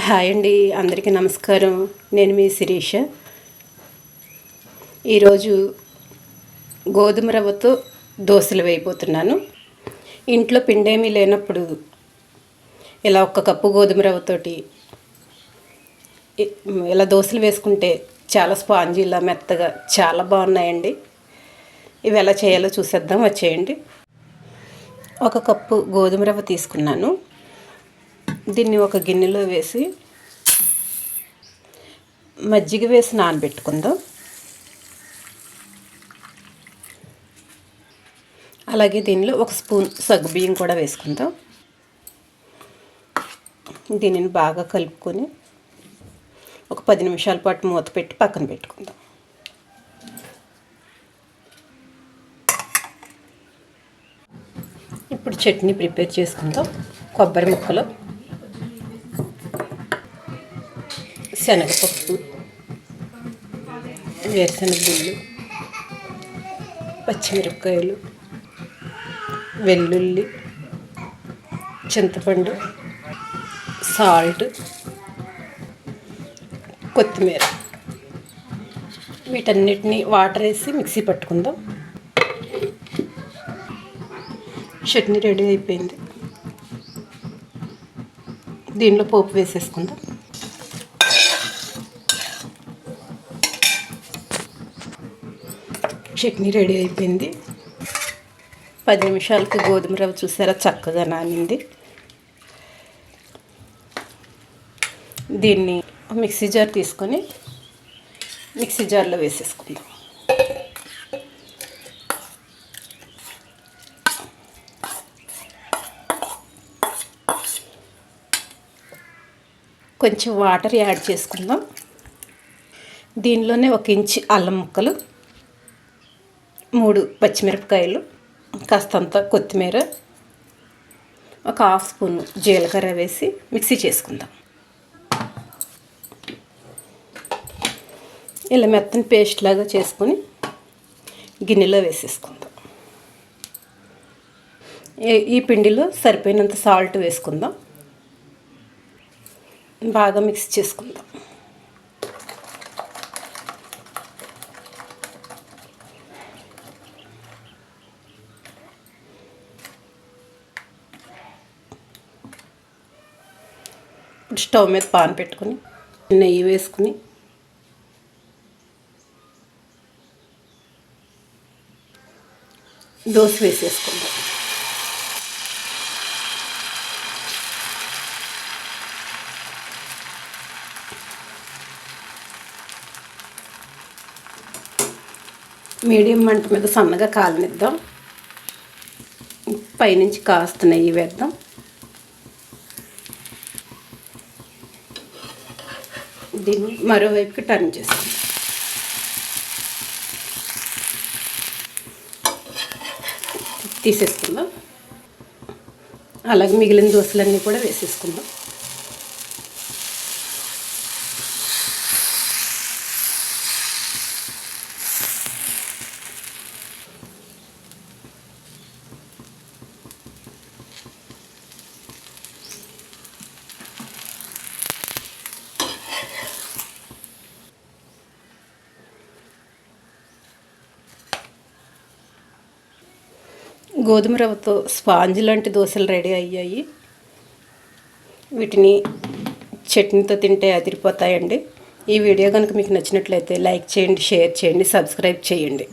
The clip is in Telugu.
హాయ్ అండి, అందరికీ నమస్కారం. నేను మీ శిరీష. ఈరోజు గోధుమ రవ్వతో దోశలు వేయబోతున్నాను. ఇంట్లో పిండేమీ లేనప్పుడు ఇలా 1 కప్పు గోధుమ రవ్వతోటి ఇలా దోశలు వేసుకుంటే చాలా స్పాంజీలా మెత్తగా చాలా బాగున్నాయండి. ఇవి ఎలా చేయాలో చూసేద్దాం, వచ్చేయండి. 1 కప్పు గోధుమ రవ్వ తీసుకున్నాను. దీన్ని ఒక గిన్నెలో వేసి మజ్జిగ వేసి నానబెట్టుకుందాం. అలాగే దీనిలో 1 స్పూన్ సగ్గుబియ్యం కూడా వేసుకుందాం. దీనిని బాగా కలుపుకొని ఒక 10 నిమిషాల పాటు మూత పెట్టి పక్కన పెట్టుకుందాం. ఇప్పుడు చట్నీ ప్రిపేర్ చేసుకుందాం. కొబ్బరి ముక్కలు, శనగపప్పు, వేరుశనగ గుళ్ళు, పచ్చిమిరపకాయలు, వెల్లుల్లి, చింతపండు, సాల్ట్, కొత్తిమీర, వీటన్నిటిని వాటర్ వేసి మిక్సీ పట్టుకుందాం. చట్నీ రెడీ అయిపోయింది. దీనిలో పోపు వేసేసుకుందాం. చట్నీ రెడీ అయిపోయింది. 10 నిమిషాలకి గోధుమ రవ్వ చూసారా చక్కగా నానింది. దీన్ని మిక్సీ జార్ తీసుకొని మిక్సీ జార్లో వేసేసుకుందాం. కొంచెం వాటర్ యాడ్ చేసుకుందాం. దీనిలోనే 1 ఇంచు అల్లం ముక్కలు, 3 పచ్చిమిరపకాయలు, కాస్తంత కొత్తిమీర, 1/2 స్పూన్ జీలకర్ర వేసి మిక్సీ చేసుకుందాం. ఇలా మెత్తని పేస్ట్ లాగా చేసుకొని గిన్నెలో వేసేసుకుందాం. ఈ పిండిలో సరిపోయినంత సాల్ట్ వేసుకుందాం. బాగా మిక్స్ చేసుకుందాం. ఇప్పుడు స్టవ్ మీద పాన్ పెట్టుకొని నెయ్యి వేసుకుని దోశ వేసేసుకుందాం. మీడియం మంట మీద సన్నగా కాలనిద్దాం. పైనుంచి కాస్త నెయ్యి వేద్దాం. దీన్ని మరోవైపుకి టర్న్ చేస్తాం. తీసేసుకుందాం. అలాగే మిగిలిన దోశలన్నీ కూడా వేసేసుకుందాం. గోధుమ రవ్వతో స్పాంజ్ లాంటి దోశలు రెడీ అయ్యాయి. వీటిని చట్నీతో తింటే అదిరిపోతాయండి. ఈ వీడియో కనుక మీకు నచ్చినట్లయితే లైక్ చేయండి, షేర్ చేయండి, సబ్స్క్రైబ్ చేయండి.